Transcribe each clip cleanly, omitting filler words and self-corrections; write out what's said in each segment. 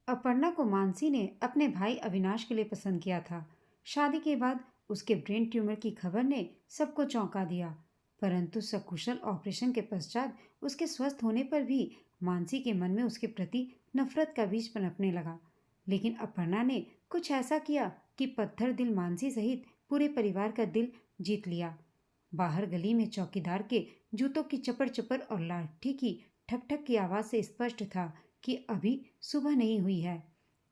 अपर्णा को मानसी ने अपने भाई अविनाश के लिए पसंद किया था। शादी के बाद उसके ब्रेन ट्यूमर की खबर ने सबको चौंका दिया, परंतु सकुशल ऑपरेशन के पश्चात उसके स्वस्थ होने पर भी मानसी के मन में उसके प्रति नफरत का बीज पनपने लगा। लेकिन अपर्णा ने कुछ ऐसा किया कि पत्थर दिल मानसी सहित पूरे परिवार का दिल जीत लिया। बाहर गली में चौकीदार के जूतों की चपड़ चपड़ और लाठी की ठक ठक की आवाज से स्पष्ट था कि अभी सुबह नहीं हुई है।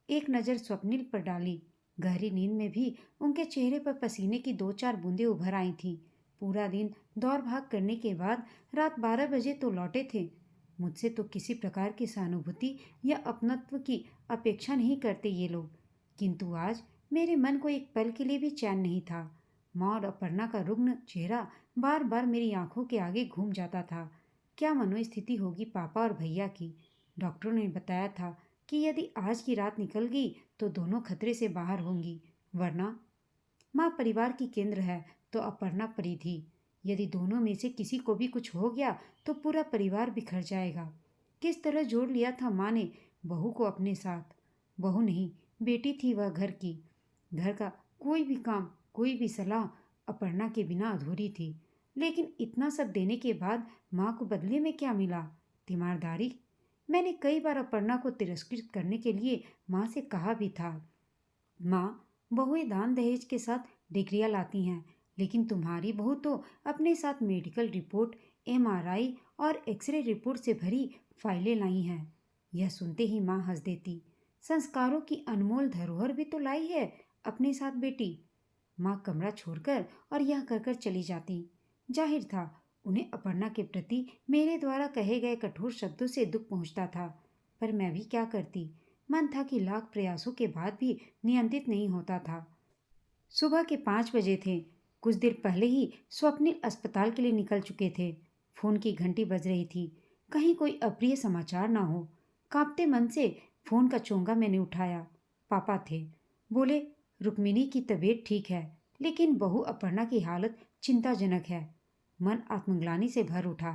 एक नज़र स्वप्निल पर डाली। गहरी नींद में भी उनके चेहरे पर पसीने की दो चार बूंदें उभर आई थीं। पूरा दिन दौड़ भाग करने के बाद रात 12 बजे तो लौटे थे। मुझसे तो किसी प्रकार की सहानुभूति या अपनत्व की अपेक्षा नहीं करते ये लोग, किंतु आज मेरे मन को एक पल के लिए भी चैन नहीं था। माँ और अपर्णा का रुग्ण चेहरा बार बार मेरी आंखों के आगे घूम जाता था। क्या मनोस्थिति होगी पापा और भैया की। डॉक्टरों ने बताया था कि यदि आज की रात निकल गई तो दोनों खतरे से बाहर होंगी, वरना माँ परिवार की केंद्र है तो अपर्णा परिधि। यदि दोनों में से किसी को भी कुछ हो गया तो पूरा परिवार बिखर जाएगा। किस तरह जोड़ लिया था माँ ने बहू को अपने साथ। बहू नहीं, बेटी थी वह घर की। घर का कोई भी काम, कोई भी सलाह अपर्णा के बिना अधूरी थी। लेकिन इतना सब देने के बाद माँ को बदले में क्या मिला? तीमारदारी। मैंने कई बार अपर्णा को तिरस्कृत करने के लिए माँ से कहा भी था, माँ, बहुएं दान दहेज के साथ डिग्रियां लाती हैं, लेकिन तुम्हारी बहू तो अपने साथ मेडिकल रिपोर्ट, एमआरआई और एक्सरे रिपोर्ट से भरी फाइलें लाई हैं। यह सुनते ही माँ हंस देती। संस्कारों की अनमोल धरोहर भी तो लाई है अपने साथ बेटी। माँ कमरा छोड़कर और यह कहकर चली जाती। जाहिर था उन्हें अपर्णा के प्रति मेरे द्वारा कहे गए कठोर शब्दों से दुख पहुंचता था, पर मैं भी क्या करती। मन था कि लाख प्रयासों के बाद भी नियंत्रित नहीं होता था। सुबह के 5 बजे थे। कुछ देर पहले ही स्वप्निल अस्पताल के लिए निकल चुके थे। फोन की घंटी बज रही थी। कहीं कोई अप्रिय समाचार ना हो। कांपते मन से फोन का चोंगा मैंने उठाया। पापा थे। बोले, रुक्मिनी की तबीयत ठीक है, लेकिन बहू अपर्णा की हालत चिंताजनक है। मन आत्मग्लानि से भर उठा।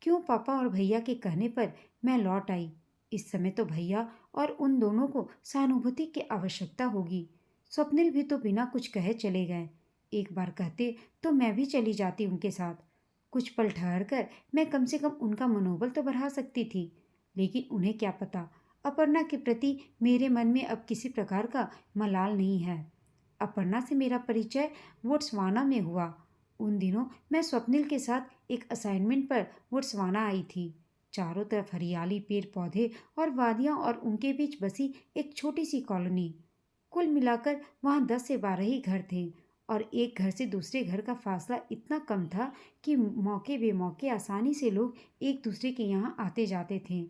क्यों पापा और भैया के कहने पर मैं लौट आई। इस समय तो भैया और उन दोनों को सहानुभूति की आवश्यकता होगी। स्वप्निल भी तो बिना कुछ कहे चले गए। एक बार कहते तो मैं भी चली जाती उनके साथ। कुछ पल ठहर कर मैं कम से कम उनका मनोबल तो बढ़ा सकती थी। लेकिन उन्हें क्या पता, अपर्णा के प्रति मेरे मन में अब किसी प्रकार का मलाल नहीं है। अपर्णा से मेरा परिचय बोट्सवाना में हुआ। उन दिनों मैं स्वप्निल के साथ एक असाइनमेंट पर बोट्सवाना आई थी। चारों तरफ हरियाली, पेड़ पौधे और वादियां और उनके बीच बसी एक छोटी सी कॉलोनी। कुल मिलाकर वहाँ 10 से 12 ही घर थे और एक घर से दूसरे घर का फासला इतना कम था कि मौके बेमौके आसानी से लोग एक दूसरे के यहाँ आते जाते थे।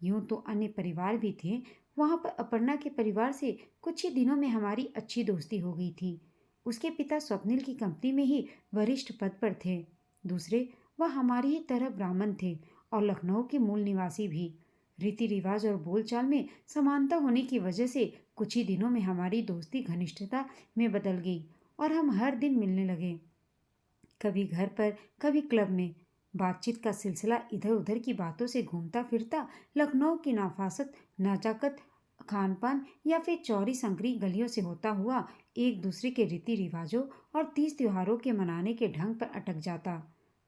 यूं तो अन्य परिवार भी थे। वहाँ पर अपर्णा के परिवार से कुछ ही दिनों में हमारी अच्छी दोस्ती हो गई थी। उसके पिता स्वप्निल की कंपनी में ही वरिष्ठ पद पर थे। दूसरे, वह हमारी ही तरह ब्राह्मण थे और लखनऊ के मूल निवासी भी। रीति रिवाज और बोलचाल में समानता होने की वजह से कुछ ही दिनों में हमारी दोस्ती घनिष्ठता में बदल गई और हम हर दिन मिलने लगे। कभी घर पर, कभी क्लब में। बातचीत का सिलसिला इधर उधर की बातों से घूमता फिरता लखनऊ की नाफासत, नजाकत, खान पान या फिर चौड़ी संकरी गलियों से होता हुआ एक दूसरे के रीति रिवाजों और तीज त्योहारों के मनाने के ढंग पर अटक जाता।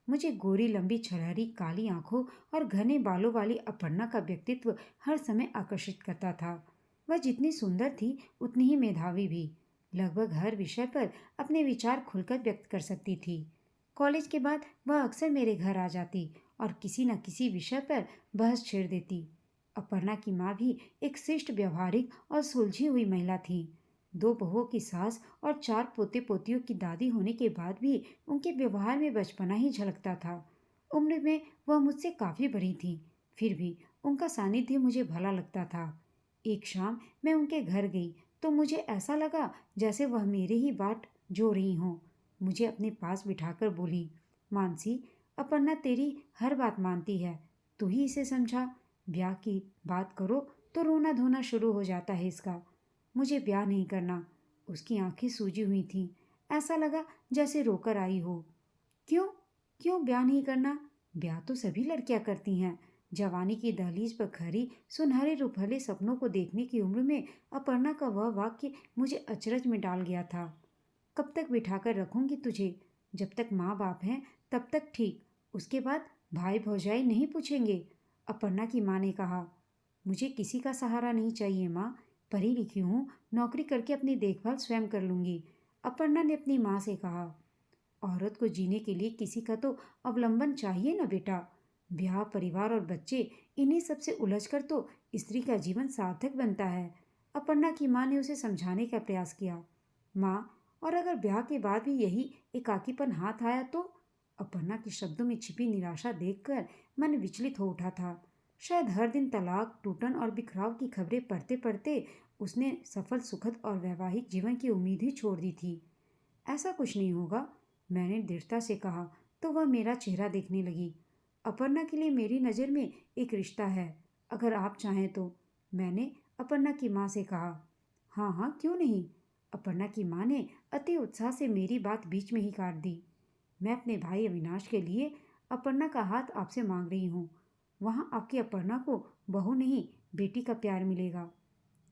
मुझे गोरी लंबी छरहरी काली आंखों और घने बालों वाली अपर्णा का व्यक्तित्व हर समय आकर्षित करता था। वह जितनी सुंदर थी उतनी ही मेधावी भी। लगभग हर विषय पर अपने विचार खुलकर व्यक्त कर सकती थी। कॉलेज के बाद वह अक्सर मेरे घर आ जाती और किसी न किसी विषय पर बहस छेड़ देती। अपर्णा की माँ भी एक शिष्ट, व्यवहारिक और सुलझी हुई महिला थी। दो बहुओं की सास और 4 पोते पोतियों की दादी होने के बाद भी उनके व्यवहार में बचपना ही झलकता था। उम्र में वह मुझसे काफ़ी बड़ी थी, फिर भी उनका सानिध्य मुझे भला लगता था। एक शाम मैं उनके घर गई तो मुझे ऐसा लगा जैसे वह मेरे ही बाट जो रही हों। मुझे अपने पास बिठाकर बोली, मानसी, अपर्णा तेरी हर बात मानती है, तू ही इसे समझा। ब्याह की बात करो तो रोना धोना शुरू हो जाता है इसका। मुझे ब्याह नहीं करना। उसकी आंखें सूजी हुई थीं। ऐसा लगा जैसे रोकर आई हो। क्यों? क्यों ब्याह नहीं करना? ब्याह तो सभी लड़कियां करती हैं। जवानी की दहलीज पर खड़ी सुनहरे रुपहले सपनों को देखने की उम्र में अपर्णा का वह वाक्य मुझे अचरज में डाल गया था। कब तक बिठाकर रखूंगी तुझे? जब तक माँ बाप हैं तब तक ठीक, उसके बाद भाई भौजाई नहीं पूछेंगे। अपर्णा की माँ ने कहा। मुझे किसी का सहारा नहीं चाहिए माँ, पढ़ी लिखी हूँ, नौकरी करके अपनी देखभाल स्वयं कर लूंगी। अपर्णा ने अपनी माँ से कहा। औरत को जीने के लिए किसी का तो अवलंबन चाहिए ना बेटा। ब्याह, परिवार और बच्चे, इन्हीं सब से उलझकर तो स्त्री का जीवन सार्थक बनता है। अपर्णा की माँ ने उसे समझाने का प्रयास किया। माँ, और अगर ब्याह के बाद भी यही एकाकीपन हाथ आया तो? अपर्णा के शब्दों में छिपी निराशा देखकर मन विचलित हो उठा था। शायद हर दिन तलाक, टूटन और बिखराव की खबरें पढ़ते पढ़ते उसने सफल, सुखद और वैवाहिक जीवन की उम्मीद ही छोड़ दी थी। ऐसा कुछ नहीं होगा, मैंने दृढ़ता से कहा। तो वह मेरा चेहरा देखने लगी। अपर्णा के लिए मेरी नज़र में एक रिश्ता है, अगर आप चाहें तो, मैंने अपर्णा की माँ से कहा। हाँ हाँ, क्यों नहीं? अपर्णा की माँ ने अति उत्साह से मेरी बात बीच में ही काट दी। मैं अपने भाई अविनाश के लिए अपर्णा का हाथ आपसे मांग रही हूँ। वहाँ आपकी अपर्णा को बहू नहीं, बेटी का प्यार मिलेगा।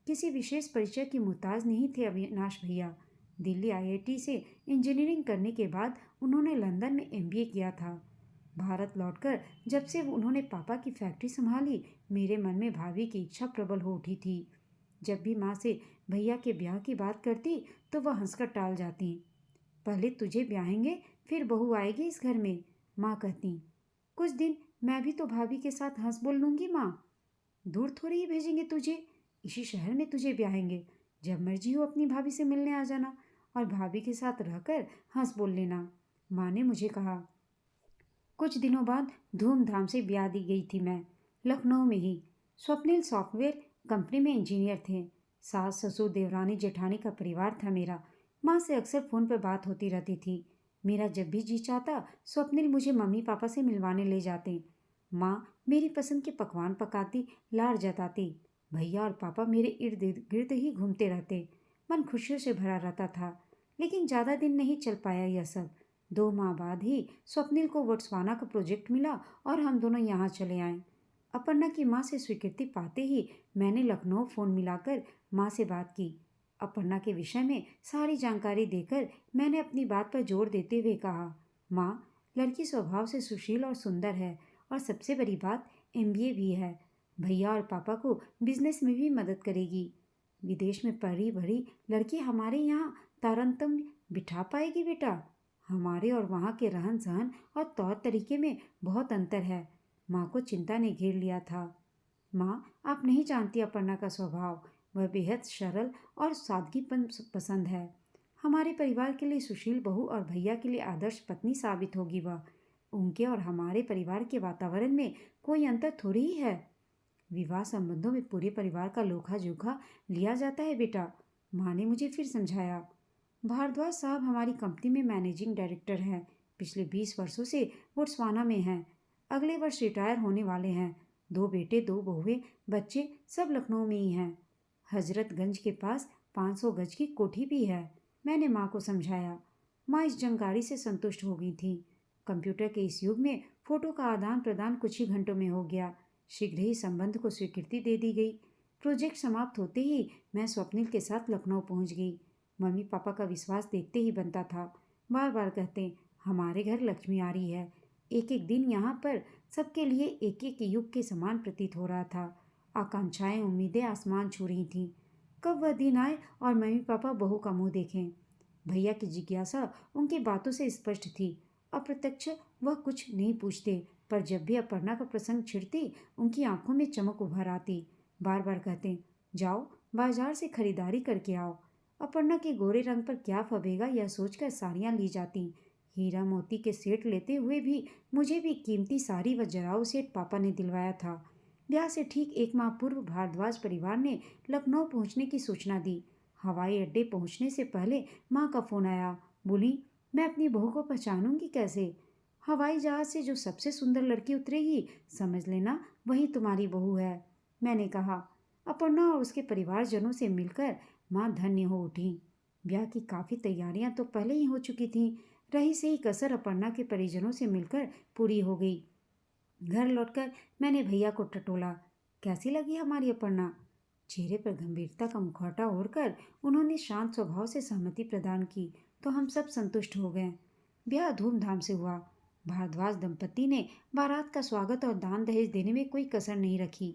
किसी विशेष परिचय की मुहताज नहीं थे अविनाश भैया। दिल्ली आईआईटी से इंजीनियरिंग करने के बाद उन्होंने लंदन में एमबीए किया था। भारत लौटकर जब से उन्होंने पापा की फैक्ट्री संभाली, मेरे मन में भाभी की इच्छा प्रबल हो उठी थी। जब भी माँ से भैया के ब्याह की बात करती तो वह हंसकर टाल जाती। पहले तुझे ब्याहेंगे, फिर बहू आएगी इस घर में, माँ कहती। कुछ दिन मैं भी तो भाभी के साथ हंस बोल लूंगी माँ। दूर थोड़ी ही भेजेंगे तुझे, इसी शहर में तुझे ब्याहेंगे। जब मर्जी हो अपनी भाभी से मिलने आ जाना और भाभी के साथ रहकर हंस बोल लेना, माँ ने मुझे कहा। कुछ दिनों बाद धूमधाम से ब्याह दी गई थी मैं, लखनऊ में ही। स्वप्निल सॉफ्टवेयर कंपनी में इंजीनियर थे। सास, ससुर, देवरानी, जेठानी का परिवार था मेरा। माँ से अक्सर फ़ोन पर बात होती रहती थी। मेरा जब भी जी चाहता, स्वप्निल मुझे मम्मी पापा से मिलवाने ले जाते। माँ मेरी पसंद के पकवान पकाती, लाड़ जताती। भैया और पापा मेरे इर्द गिर्द ही घूमते रहते। मन खुशियों से भरा रहता था। लेकिन ज़्यादा दिन नहीं चल पाया यह सब। 2 माह बाद ही स्वप्निल को बोट्सवाना का प्रोजेक्ट मिला और हम दोनों यहाँ चले आए। अपर्णा की माँ से स्वीकृति पाते ही मैंने लखनऊ फ़ोन मिलाकर माँ से बात की। अपर्णा के विषय में सारी जानकारी देकर मैंने अपनी बात पर जोर देते हुए कहा, माँ, लड़की स्वभाव से सुशील और सुंदर है, और सबसे बड़ी बात, एमबीए भी है। भैया और पापा को बिजनेस में भी मदद करेगी। विदेश में पढ़ी बढ़ी लड़की हमारे यहाँ तारतम्य बिठा पाएगी बेटा। हमारे और वहाँ के रहन सहन और तौर तरीके में बहुत अंतर है। माँ को चिंता ने घेर लिया था। माँ, आप नहीं जानती अपर्णा का स्वभाव। वह बेहद सरल और सादगीपन पसंद है। हमारे परिवार के लिए सुशील बहू और भैया के लिए आदर्श पत्नी साबित होगी वह। उनके और हमारे परिवार के वातावरण में कोई अंतर थोड़ी ही है। विवाह संबंधों में पूरे परिवार का लोखा जोखा लिया जाता है बेटा, माँ ने मुझे फिर समझाया। भारद्वाज साहब हमारी कंपनी में मैनेजिंग डायरेक्टर हैं। पिछले 20 वर्षों से बोट्सवाना में हैं। अगले वर्ष रिटायर होने वाले हैं। 2 बेटे, 2 बहुएं, बच्चे सब लखनऊ में ही हैं। हजरतगंज के पास 500 गज की कोठी भी है, मैंने माँ को समझाया। माँ इस जानकारी से संतुष्ट हो गई थी। कंप्यूटर के इस युग में फोटो का आदान प्रदान कुछ ही घंटों में हो गया। शीघ्र ही संबंध को स्वीकृति दे दी गई। प्रोजेक्ट समाप्त होते ही मैं स्वप्निल के साथ लखनऊ पहुंच गई। मम्मी पापा का विश्वास देखते ही बनता था। बार बार कहते, हमारे घर लक्ष्मी आ रही है। एक एक दिन यहाँ पर सबके लिए एक एक युग के समान प्रतीत हो रहा था। आकांक्षाएं, उम्मीदें आसमान छू रही थीं। कब वह दिन आए और मम्मी पापा बहू का मुंह देखें। भैया की जिज्ञासा उनकी बातों से स्पष्ट थी। अप्रत्यक्ष वह कुछ नहीं पूछते, पर जब भी अपर्णा का प्रसंग छिड़ती, उनकी आंखों में चमक उभर आती। बार बार कहते, जाओ बाजार से खरीदारी करके आओ। अपर्णा के गोरे रंग पर क्या फबेगा यह सोचकर साड़ियाँ ली जाती। हीरा मोती के सेट लेते हुए भी मुझे भी कीमती साड़ी व जराऊ सेट पापा ने दिलवाया था। ब्याह से ठीक 1 माह पूर्व भारद्वाज परिवार ने लखनऊ पहुंचने की सूचना दी। हवाई अड्डे पहुंचने से पहले माँ का फोन आया। बोली, मैं अपनी बहू को पहचानूंगी कैसे? हवाई जहाज से जो सबसे सुंदर लड़की उतरेगी, समझ लेना वही तुम्हारी बहू है। मैंने कहा। अपर्णा और उसके परिवारजनों से मिलकर माँ धन्य हो उठी। ब्याह की काफ़ी तैयारियां तो पहले ही हो चुकी थीं। रही सही कसर अपर्णा के परिजनों से मिलकर पूरी हो गई। घर लौटकर मैंने भैया को टटोला। कैसी लगी हमारी अपर्णा? चेहरे पर गंभीरता का मुखौटा ओढ़कर उन्होंने शांत स्वभाव से सहमति प्रदान की तो हम सब संतुष्ट हो गए। ब्याह धूमधाम से हुआ। भारद्वाज दंपति ने बारात का स्वागत और दान दहेज देने में कोई कसर नहीं रखी।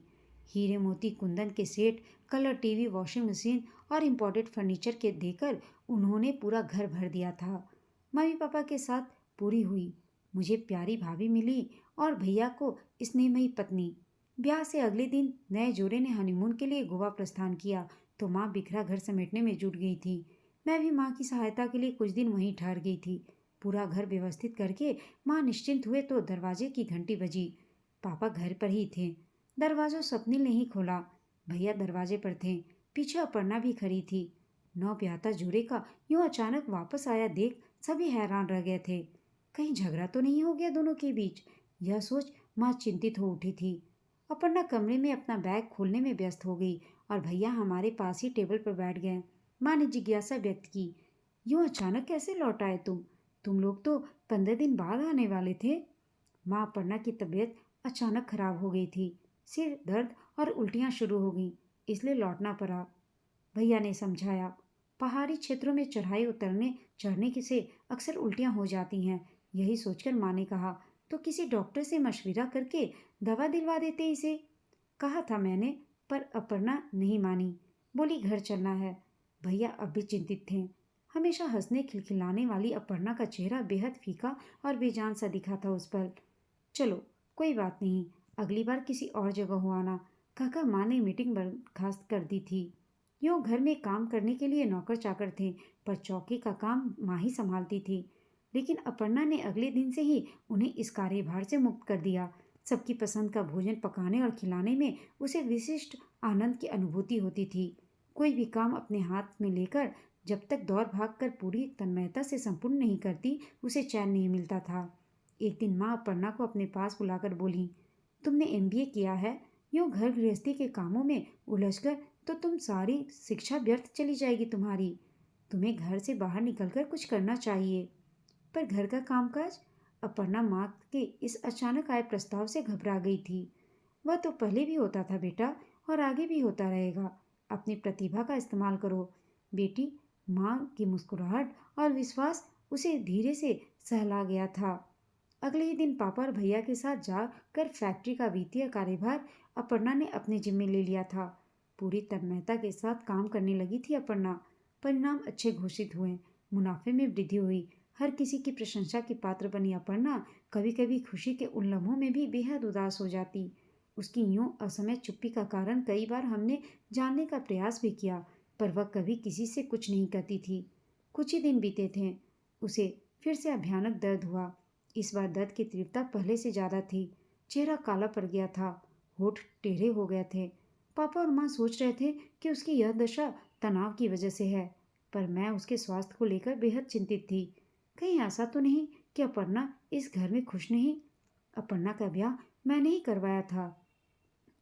हीरे मोती कुंदन के set, colour TV, washing machine और इम्पोर्टेड फर्नीचर के देकर उन्होंने पूरा घर भर दिया था। मम्मी पापा के साथ पूरी हुई। मुझे प्यारी भाभी मिली और भैया को स्नेहमयी पत्नी। ब्याह से अगले दिन नए जोड़े ने हनीमून के लिए गोवा प्रस्थान किया तो माँ बिखरा घर समेटने में जुट गई थी। मैं भी माँ की सहायता के लिए कुछ दिन वहीं ठहर गई थी। पूरा घर व्यवस्थित करके माँ निश्चिंत हुए तो दरवाजे की घंटी बजी। पापा घर पर ही थे। दरवाजा स्वप्निल ने ही खोला। भैया दरवाजे पर थे। पीछे अपर्णा भी खड़ी थी। नौ ब्याहता जोड़े का यूं अचानक वापस आया देख सभी हैरान रह गए थे। कहीं झगड़ा तो नहीं हो गया दोनों के बीच? यह सोच माँ चिंतित हो उठी थी। अपर्णा कमरे में अपना बैग खोलने में व्यस्त हो गई और भैया हमारे पास ही टेबल पर बैठ गए। माँ ने जिज्ञासा व्यक्त की, यूं अचानक कैसे लौट आए तुम लोग तो 15 दिन बाद आने वाले थे। माँ अपर्णा की तबीयत अचानक खराब हो गई थी। सिर दर्द और उल्टियाँ शुरू हो गईं, इसलिए लौटना पड़ा। भैया ने समझाया। पहाड़ी क्षेत्रों में चढ़ाई उतरने चढ़ने से अक्सर उल्टियाँ हो जाती हैं। यही सोचकर माँ ने कहा, तो किसी डॉक्टर से मशविरा करके दवा दिलवा देते इसे। कहा था मैंने, पर अपर्णा नहीं मानी। बोली घर चलना है। भैया अब भी चिंतित थे। हमेशा हंसने खिलखिलाने वाली अपर्णा का चेहरा बेहद फीका और बेजान सा दिखा था उस पर। चलो कोई बात नहीं, अगली बार किसी और जगह हो आना, कहकर माँ ने मीटिंग बर्खास्त कर दी थी। यूँ घर में काम करने के लिए नौकर चाकर थे, पर चौकी का काम माँ ही संभालती थी। लेकिन अपर्णा ने अगले दिन से ही उन्हें इस कार्यभार से मुक्त कर दिया। सबकी पसंद का भोजन पकाने और खिलाने में उसे विशिष्ट आनंद की अनुभूति होती थी। कोई भी काम अपने हाथ में लेकर जब तक दौड़ भाग कर पूरी तन्मयता से संपूर्ण नहीं करती, उसे चैन नहीं मिलता था। एक दिन माँ अपर्णा को अपने पास बुलाकर बोली, तुमने एमबीए किया है, यूँ घर गृहस्थी के कामों में उलझकर तो तुम सारी शिक्षा व्यर्थ चली जाएगी तुम्हारी। तुम्हें घर से बाहर निकलकर कुछ करना चाहिए। पर घर का कामकाज? अपर्णा माँ के इस अचानक आए प्रस्ताव से घबरा गई थी। वह तो पहले भी होता था बेटा, और आगे भी होता रहेगा। अपनी प्रतिभा का इस्तेमाल करो बेटी। माँ की मुस्कुराहट और विश्वास उसे धीरे से सहला गया था। अगले ही दिन पापा और भैया के साथ जाकर फैक्ट्री का वित्तीय कार्यभार अपर्णा ने अपने जिम्मे ले लिया था। पूरी तन्मयता के साथ काम करने लगी थी अपर्णा। परिणाम अच्छे घोषित हुए। मुनाफे में वृद्धि हुई। हर किसी की प्रशंसा की पात्र बनी अपर्णा कभी कभी खुशी के उन लम्हों में भी बेहद उदास हो जाती। उसकी यूं असमय चुप्पी का कारण कई बार हमने जानने का प्रयास भी किया, पर वह कभी किसी से कुछ नहीं कहती थी। कुछ ही दिन बीते थे, उसे फिर से भयानक दर्द हुआ। इस बार दर्द की तीव्रता पहले से ज्यादा थी। चेहरा काला पड़ गया था। होठ टेढ़े हो गए थे। पापा और माँ सोच रहे थे कि उसकी यह दशा तनाव की वजह से है, पर मैं उसके स्वास्थ्य को लेकर बेहद चिंतित थी। कहीं ऐसा तो नहीं कि अपर्णा इस घर में खुश नहीं? अपर्णा का ब्याह मैंने ही करवाया था।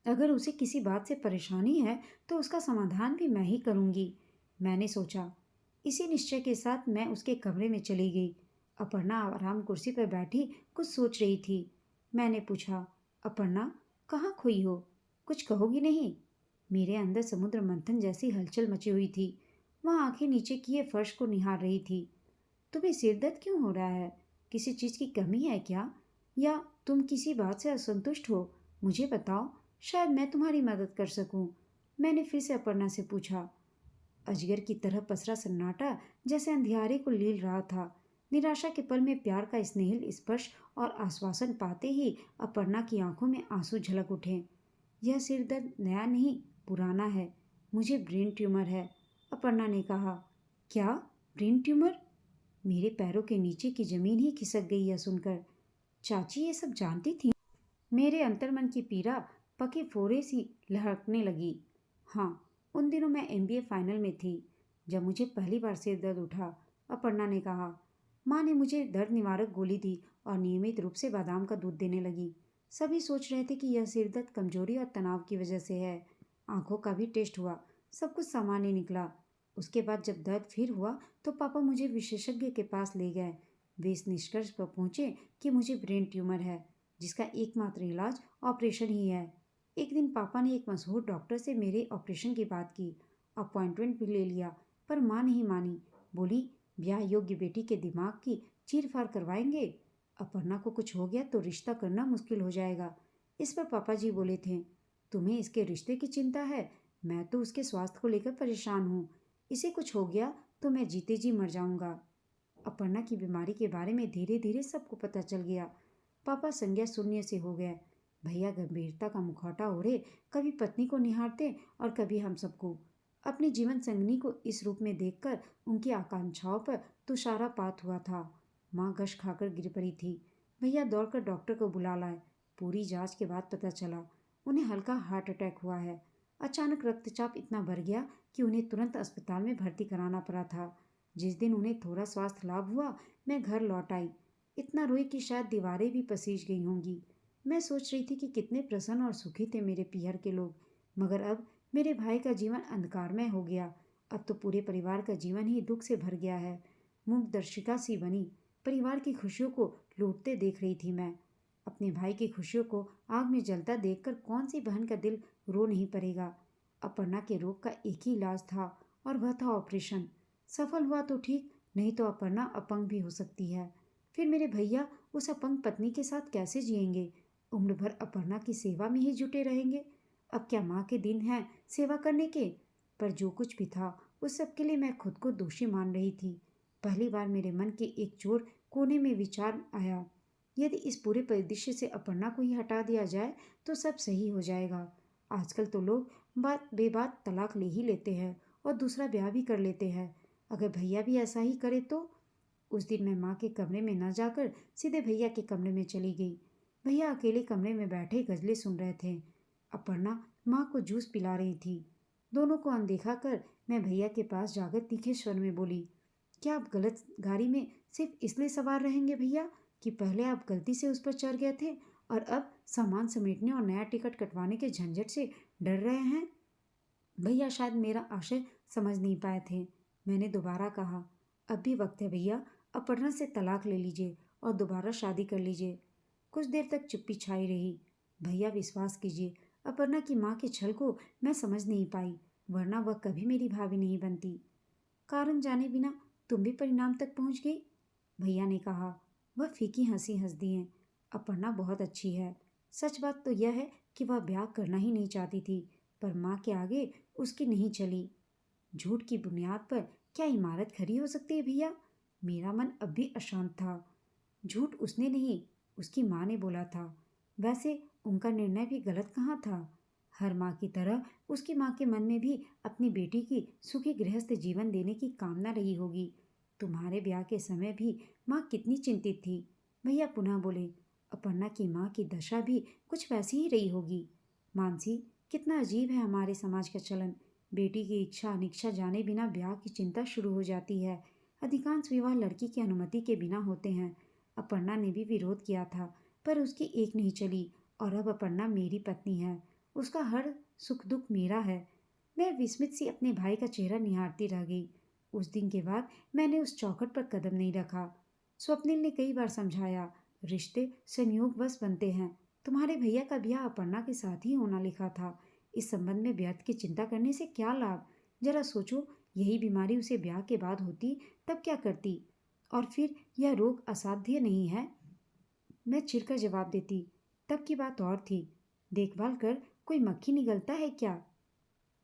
अगर उसे किसी बात से परेशानी है तो उसका समाधान भी मैं ही करूंगी, मैंने सोचा। इसी निश्चय के साथ मैं उसके कमरे में चली गई। अपर्णा आराम कुर्सी पर बैठी कुछ सोच रही थी। मैंने पूछा, अपर्णा कहाँ खोई हो? कुछ कहोगी नहीं? मेरे अंदर समुद्र मंथन जैसी हलचल मची हुई थी। वह आंखें नीचे किए फर्श को निहार रही थी। तुम्हें सिर दर्द क्यों हो रहा है? किसी चीज़ की कमी है क्या? या तुम किसी बात से असंतुष्ट हो? मुझे बताओ, शायद मैं तुम्हारी मदद कर सकूं। मैंने फिर से अपर्णा से पूछा। अजगर की तरह पसरा सन्नाटा जैसे अंधियारे को लील रहा था। निराशा के पल में प्यार का स्नेहिल स्पर्श और आश्वासन पाते ही अपर्णा की आंखों में आंसू झलक उठे। यह सिर दर्द नया नहीं, पुराना है। मुझे ब्रेन ट्यूमर है, अपर्णा ने कहा। क्या? Brain tumour? मेरे पैरों के नीचे की जमीन ही खिसक गई यह सुनकर। चाची ये सब जानती थी? मेरे अंतर्मन की पीड़ा पके फोड़े सी लहरने लगी। हाँ, उन दिनों मैं एमबीए फाइनल में थी जब मुझे पहली बार सिर दर्द उठा, अपर्णा ने कहा। माँ ने मुझे दर्द निवारक गोली दी और नियमित रूप से बादाम का दूध देने लगी। सभी सोच रहे थे कि यह सिर दर्द कमजोरी और तनाव की वजह से है। आंखों का भी टेस्ट हुआ, सब कुछ सामान्य निकला। उसके बाद जब दर्द फिर हुआ तो पापा मुझे विशेषज्ञ के पास ले गए। वे इस निष्कर्ष पर पहुंचे कि मुझे ब्रेन ट्यूमर है। जिसका एकमात्र इलाज ऑपरेशन ही है। एक दिन पापा ने एक मशहूर डॉक्टर से मेरे ऑपरेशन की बात की। अपॉइंटमेंट भी ले लिया, पर माँ नहीं मानी। बोली, ब्याह योग्य बेटी के दिमाग की चीर फाड़ करवाएंगे। अपर्णा को कुछ हो गया तो रिश्ता करना मुश्किल हो जाएगा। इस पर पापा जी बोले थे, तुम्हें इसके रिश्ते की चिंता है, मैं तो उसके स्वास्थ्य को लेकर परेशान हूँ। इसे कुछ हो गया तो मैं जीते जी मर जाऊंगा। अपर्णा की बीमारी के बारे में धीरे धीरे सबको पता चल गया। पापा संज्ञा शून्य से हो गए। भैया गंभीरता का मुखौटा ओढ़े कभी पत्नी को निहारते और कभी हम सबको। अपनी जीवन संगनी को इस रूप में देखकर उनकी आकांक्षाओं पर तुषारापात हुआ था। माँ गश खाकर गिर पड़ी थी। भैया दौड़कर डॉक्टर को बुला लाए। पूरी जांच के बाद पता चला उन्हें हल्का हार्ट अटैक हुआ है। अचानक रक्तचाप इतना बढ़ गया कि उन्हें तुरंत अस्पताल में भर्ती कराना पड़ा था। जिस दिन उन्हें थोड़ा स्वास्थ्य लाभ हुआ, मैं घर लौट आई। इतना रोई कि शायद दीवारें भी पसीज गई होंगी। मैं सोच रही थी कि कितने प्रसन्न और सुखी थे मेरे पीहर के लोग, मगर अब मेरे भाई का जीवन अंधकारमय हो गया। अब तो पूरे परिवार का जीवन ही दुख से भर गया है। मूकदर्शिका सी बनी परिवार की खुशियों को लूटते देख रही थी मैं। अपने भाई की खुशियों को आग में जलता देखकर कौन सी बहन का दिल रो नहीं पड़ेगा। अपर्णा के रोग का एक ही इलाज था और वह था ऑपरेशन। सफल हुआ तो ठीक, नहीं तो अपर्णा अपंग भी हो सकती है। फिर मेरे भैया उस अपंग पत्नी के साथ कैसे जिएंगे? उम्र भर अपर्णा की सेवा में ही जुटे रहेंगे। अब क्या माँ के दिन हैं सेवा करने के? पर जो कुछ भी था उस सब के लिए मैं खुद को दोषी मान रही थी। पहली बार मेरे मन के एक चोर कोने में विचार आया, यदि इस पूरे परिदृश्य से अपर्णा को ही हटा दिया जाए तो सब सही हो जाएगा। आजकल तो लोग बात बेबात तलाक ले ही लेते हैं और दूसरा ब्याह भी कर लेते हैं। अगर भैया भी ऐसा ही करे तो? उस दिन मैं माँ के कमरे में न जाकर सीधे भैया के कमरे में चली गई। भैया अकेले कमरे में बैठे गजलें सुन रहे थे। अपर्णा माँ को जूस पिला रही थी। दोनों को अनदेखा कर मैं भैया के पास जाकर तीखे स्वर में बोली, क्या आप गलत गाड़ी में सिर्फ इसलिए सवार रहेंगे भैया कि पहले आप गलती से उस पर चढ़ गए थे और अब सामान समेटने और नया टिकट कटवाने के झंझट से डर रहे हैं? भैया शायद मेरा आशय समझ नहीं पाए थे। मैंने दोबारा कहा, अब भी वक्त है भैया, अपर्णा से तलाक ले लीजिए और दोबारा शादी कर लीजिए। कुछ देर तक चुप्पी छाई रही। भैया विश्वास कीजिए, अपर्णा की माँ के छल को मैं समझ नहीं पाई, वरना वह कभी मेरी भाभी नहीं बनती। कारण जाने बिना तुम भी परिणाम तक पहुंच गई? भैया ने कहा। वह फीकी हंसी हंस दिए। अपर्णा बहुत अच्छी है। सच बात तो यह है कि वह ब्याह करना ही नहीं चाहती थी, पर माँ के आगे उसकी नहीं चली। झूठ की बुनियाद पर क्या इमारत खड़ी हो सकती है भैया? मेरा मन अब भी अशांत था। झूठ उसने नहीं, उसकी माँ ने बोला था। वैसे उनका निर्णय भी गलत कहाँ था? हर माँ की तरह उसकी माँ के मन में भी अपनी बेटी की सुखी गृहस्थ जीवन देने की कामना रही होगी। तुम्हारे ब्याह के समय भी माँ कितनी चिंतित थी। भैया पुनः बोले, अपर्णा की माँ की दशा भी कुछ वैसी ही रही होगी। मानसी, कितना अजीब है हमारे समाज का चलन। बेटी की इच्छा अनिच्छा जाने बिना ब्याह की चिंता शुरू हो जाती है। अधिकांश विवाह लड़की की अनुमति के बिना होते हैं। अपर्णा ने भी विरोध किया था, पर उसकी एक नहीं चली और अब अपर्णा मेरी पत्नी है। उसका हर सुख दुख मेरा है। मैं विस्मित सी अपने भाई का चेहरा निहारती रह गई। उस दिन के बाद मैंने उस चौखट पर कदम नहीं रखा। स्वप्निल ने कई बार समझाया, रिश्ते संयोगवश बनते हैं। तुम्हारे भैया का ब्याह अपर्णा के साथ ही होना लिखा था। इस संबंध में व्यर्थ की चिंता करने से क्या लाभ? जरा सोचो, यही बीमारी उसे ब्याह के बाद होती तब क्या करती? और फिर यह रोग असाध्य नहीं है। मैं चिढ़कर जवाब देती, तब की बात और थी। देखभाल कर कोई मक्खी निगलता है क्या?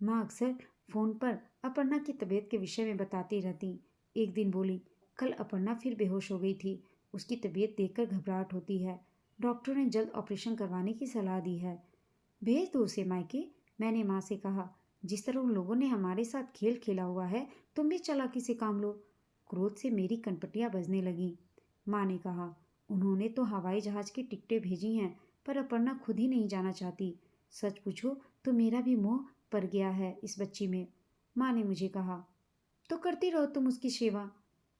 माँ अक्सर फोन पर अपर्णा की तबीयत के विषय में बताती रहती। एक दिन बोली, कल अपर्णा फिर बेहोश हो गई थी। उसकी तबीयत देखकर घबराहट होती है। डॉक्टर ने जल्द ऑपरेशन करवाने की सलाह दी है। भेज दो उसे मायके, मैंने माँ से कहा। जिस तरह उन लोगों ने हमारे साथ खेल खेला हुआ है, तुम भी चालाकी से काम लो। क्रोध से मेरी कनपटियां बजने लगी। माँ ने कहा, उन्होंने तो हवाई जहाज की टिकटें भेजी हैं, पर अपर्णा खुद ही नहीं जाना चाहती। सच पूछो तो मेरा भी मोह पड़ गया है इस बच्ची में। माँ ने मुझे कहा, तो करती रहो तुम उसकी सेवा।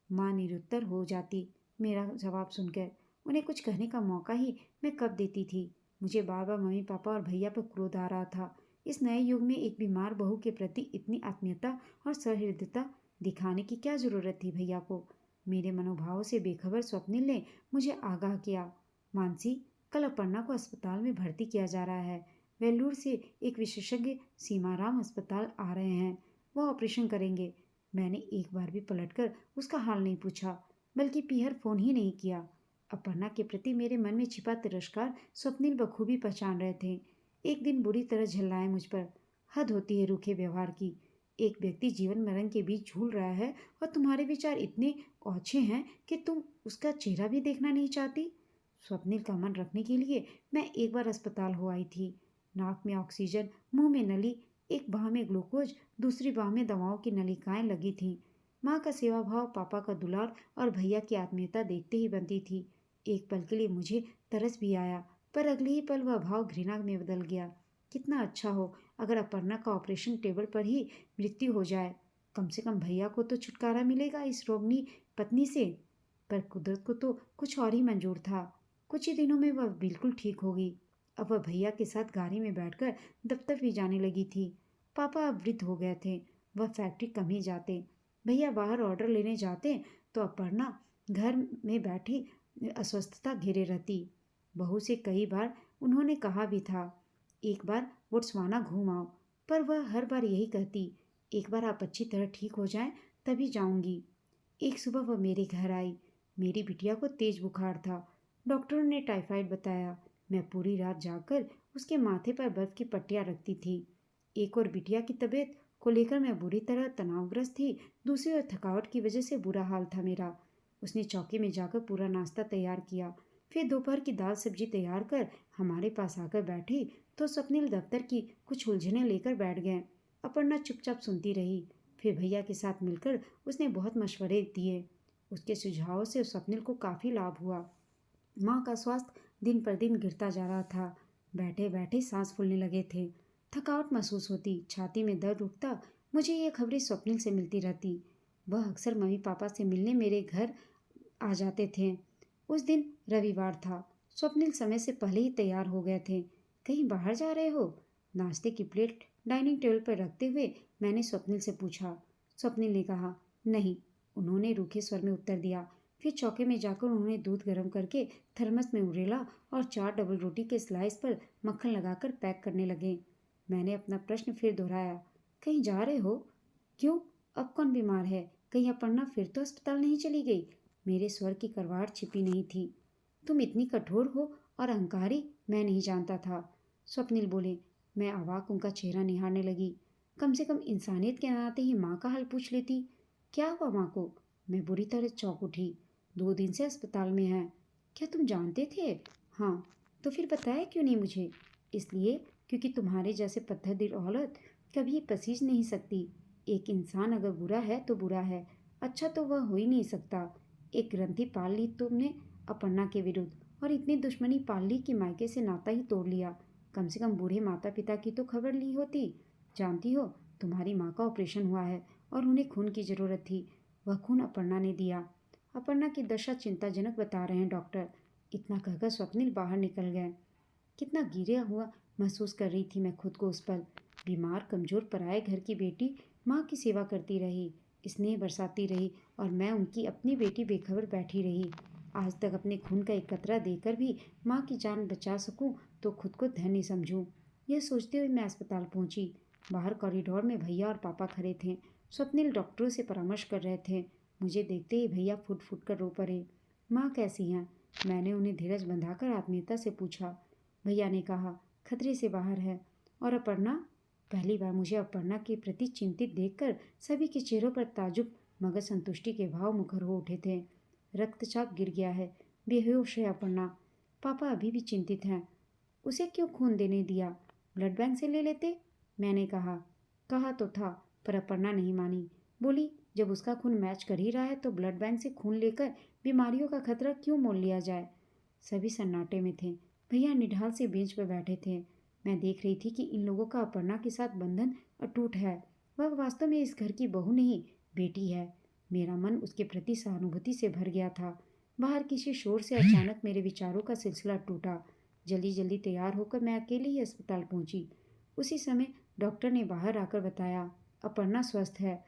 माँ निरुत्तर हो जाती मेरा जवाब सुनकर। उन्हें कुछ कहने का मौका ही मैं कब देती थी। मुझे बार बार मम्मी पापा और भैया पर क्रोध आ रहा था। इस नए युग में एक बीमार बहू के प्रति इतनी आत्मीयता और सहृदयता दिखाने की क्या जरूरत थी भैया को? मेरे मनोभावों से बेखबर स्वप्निल ने मुझे आगाह किया, मानसी, कल अपर्णा को अस्पताल में भर्ती किया जा रहा है। वेल्लूर से एक विशेषज्ञ सीमाराम अस्पताल आ रहे हैं। वह ऑपरेशन करेंगे। मैंने एक बार भी पलटकर उसका हाल नहीं पूछा, बल्कि पीहर फोन ही नहीं किया। अपर्णा के प्रति मेरे मन में छिपा तिरस्कार स्वप्निल बखूबी पहचान रहे थे। एक दिन बुरी तरह झल्लाए मुझ पर। हद होती है रूखे व्यवहार की। एक व्यक्ति जीवन मरण के बीच झूल रहा है और तुम्हारे विचार इतने औछे हैं कि तुम उसका चेहरा भी देखना नहीं चाहती। स्वप्निल का मन रखने के लिए मैं एक बार अस्पताल हो आई थी। नाक में ऑक्सीजन, मुंह में नली, एक बाह में ग्लूकोज, दूसरी बाह में दवाओं की नलिकाएं लगी थीं। माँ का सेवा भाव, पापा का दुलार और भैया की आत्मीयता देखते ही बनती थी। एक पल के लिए मुझे तरस भी आया, पर अगले ही पल वह भाव घृणा में बदल गया। कितना अच्छा हो अगर अपर्णा का ऑपरेशन टेबल पर ही मृत्यु हो जाए। कम से कम भैया को तो छुटकारा मिलेगा इस रोगनी पत्नी से। पर कुदरत को तो कुछ और ही मंजूर था। कुछ ही दिनों में वह बिल्कुल ठीक होगी। अब वह भैया के साथ गाड़ी में बैठकर दफ्तर भी जाने लगी थी। पापा अब वृद्ध हो गए थे। वह फैक्ट्री कम ही जाते। भैया बाहर ऑर्डर लेने जाते तो अपर्णा घर में बैठी अस्वस्थता घेरे रहती। बहू से कई बार उन्होंने कहा भी था, एक बार बोट्सवाना घूम आओ, पर वह हर बार यही कहती, एक बार आप अच्छी तरह ठीक हो जाएं तभी जाऊंगी। एक सुबह वह मेरे घर आई। मेरी बिटिया को तेज बुखार था। डॉक्टरों ने टाइफाइड बताया। मैं पूरी रात जागकर उसके माथे पर बर्फ की पट्टियां रखती थी। एक और बिटिया की तबीयत को लेकर मैं बुरी तरह तनावग्रस्त थी। दूसरी ओर थकावट की वजह से बुरा हाल था मेरा। उसने चौकी में जाकर पूरा नाश्ता तैयार किया। फिर दोपहर की दाल सब्जी तैयार कर हमारे पास आकर बैठी तो स्वप्निल दफ्तर की कुछ उलझने लेकर बैठ गए। अपर्णा चुपचाप सुनती रही। फिर भैया के साथ मिलकर उसने बहुत मशवरे दिए। उसके सुझावों से स्वप्निल को काफ़ी लाभ हुआ। माँ का स्वास्थ्य दिन पर दिन गिरता जा रहा था। बैठे बैठे सांस फूलने लगे थे। थकावट महसूस होती, छाती में दर्द उठता। मुझे ये खबरें स्वप्निल से मिलती रहती। वह अक्सर मम्मी पापा से मिलने मेरे घर आ जाते थे। उस दिन रविवार था। स्वप्निल समय से पहले ही तैयार हो गए थे। कहीं बाहर जा रहे हो? नाश्ते की प्लेट डाइनिंग टेबल पर रखते हुए मैंने स्वप्निल से पूछा। स्वप्निल ने कहा, नहीं। उन्होंने रूखे स्वर में उत्तर दिया। फिर चौके में जाकर उन्होंने दूध गर्म करके थर्मस में उड़ेला और 4 डबल रोटी के स्लाइस पर मक्खन लगाकर पैक करने लगे। मैंने अपना प्रश्न फिर दोहराया, कहीं जा रहे हो? क्यों? अब कौन बीमार है? कहीं अपर्णा फिर तो अस्पताल नहीं चली गई? मेरे स्वर की करवाहट छिपी नहीं थी। तुम इतनी कठोर हो और अहंकारी मैं नहीं जानता था। स्वप्निल बोले। मैं अवाक उनका चेहरा निहारने लगी। कम से कम इंसानियत के नाते ही माँ का हाल पूछ लेती। क्या हुआ माँ को? मैं बुरी तरह चौंक उठी। 2 दिन से अस्पताल में है। क्या तुम जानते थे? हाँ। तो फिर बताया क्यों नहीं मुझे? इसलिए क्योंकि तुम्हारे जैसे पत्थर दिल औरत कभी पसीज नहीं सकती। एक इंसान अगर बुरा है तो बुरा है, अच्छा तो वह हो ही नहीं सकता। एक ग्रंथि पाल ली तुमने अपर्णा के विरुद्ध, और इतनी दुश्मनी पाल ली कि मायके से नाता ही तोड़ लिया। कम से कम बूढ़े माता पिता की तो खबर ली होती। जानती हो, तुम्हारी माँ का ऑपरेशन हुआ है और उन्हें खून की ज़रूरत थी। वह खून अपर्णा ने दिया। अपर्णा की दशा चिंताजनक बता रहे हैं डॉक्टर। इतना कहकर स्वप्निल बाहर निकल गए। कितना गिरा हुआ महसूस कर रही थी मैं खुद को उस पल। बीमार कमजोर पराए घर की बेटी माँ की सेवा करती रही, स्नेह बरसाती रही, और मैं उनकी अपनी बेटी बेखबर बैठी रही। आज तक अपने खून का एक कतरा देकर भी माँ की जान बचा सकूं तो खुद को धन्य समझूं। यह सोचते हुए मैं अस्पताल पहुंची। बाहर कॉरिडोर में भैया और पापा खड़े थे। स्वप्निल डॉक्टरों से परामर्श कर रहे थे। मुझे देखते ही भैया फुट फुट कर रो पड़े। माँ कैसी हैं? मैंने उन्हें धीरज बंधाकर आत्मीयता से पूछा। भैया ने कहा, खतरे से बाहर है। और अपर्णा? पहली बार मुझे अपर्णा के प्रति चिंतित देखकर सभी के चेहरों पर ताजुब मगर संतुष्टि के भाव मुखर हो उठे थे। रक्तचाप गिर गया है, बेहोश है अपर्णा। पापा अभी भी चिंतित हैं। उसे क्यों खून देने दिया? ब्लड बैंक से ले लेते। मैंने कहा तो था, पर अपर्णा नहीं मानी। बोली, जब उसका खून मैच कर ही रहा है तो ब्लड बैंक से खून लेकर बीमारियों का खतरा क्यों मोल लिया जाए। सभी सन्नाटे में थे। भैया निढाल से बेंच पर बैठे थे। मैं देख रही थी कि इन लोगों का अपर्णा के साथ बंधन अटूट है। वह वास्तव में इस घर की बहू नहीं, बेटी है। मेरा मन उसके प्रति सहानुभूति से भर गया था। बाहर किसी शोर से अचानक मेरे विचारों का सिलसिला टूटा। जल्दी जल्दी तैयार होकर मैं अकेले ही अस्पताल पहुंची। उसी समय डॉक्टर ने बाहर आकर बताया, अपर्णा स्वस्थ है,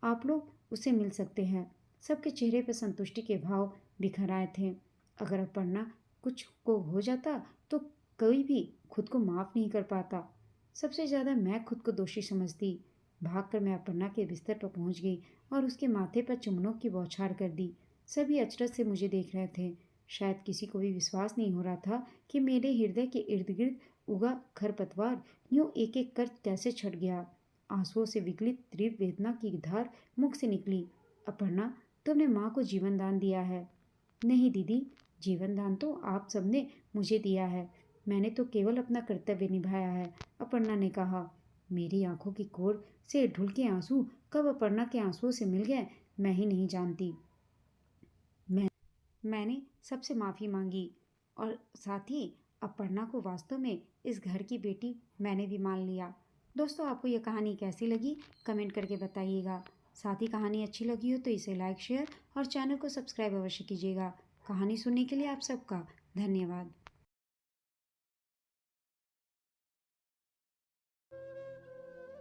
आप लोग उससे मिल सकते हैं। सबके चेहरे पर संतुष्टि के भाव बिखर आए थे। अगर अपर्णा कुछ को हो जाता तो कोई भी खुद को माफ़ नहीं कर पाता। सबसे ज़्यादा मैं खुद को दोषी समझती। भागकर मैं अपर्णा के बिस्तर पर पहुंच गई और उसके माथे पर चुम्बनों की बौछार कर दी। सभी अचरज से मुझे देख रहे थे। शायद किसी को भी विश्वास नहीं हो रहा था कि मेरे हृदय के इर्द गिर्द उगा खरपतवार यूं एक एक कर कैसे छट गया। आंसुओं से विकलित तीव्र वेदना की धार मुख से निकली। अपर्णा, तुमने माँ को जीवन दान दिया है। नहीं दीदी, जीवन दान तो आप सबने मुझे दिया है। मैंने तो केवल अपना कर्तव्य निभाया है, अपर्णा ने कहा। मेरी आंखों की कोर से ढुलके आंसू कब अपर्णा के आंसुओं से मिल गए, मैं ही नहीं जानती। मैं मैंने सबसे माफ़ी मांगी और साथ ही अपर्णा को वास्तव में इस घर की बेटी मैंने भी मान लिया। दोस्तों, आपको यह कहानी कैसी लगी कमेंट करके बताइएगा। साथ ही कहानी अच्छी लगी हो तो इसे लाइक शेयर और चैनल को सब्सक्राइब अवश्य कीजिएगा। कहानी सुनने के लिए आप सबका धन्यवाद।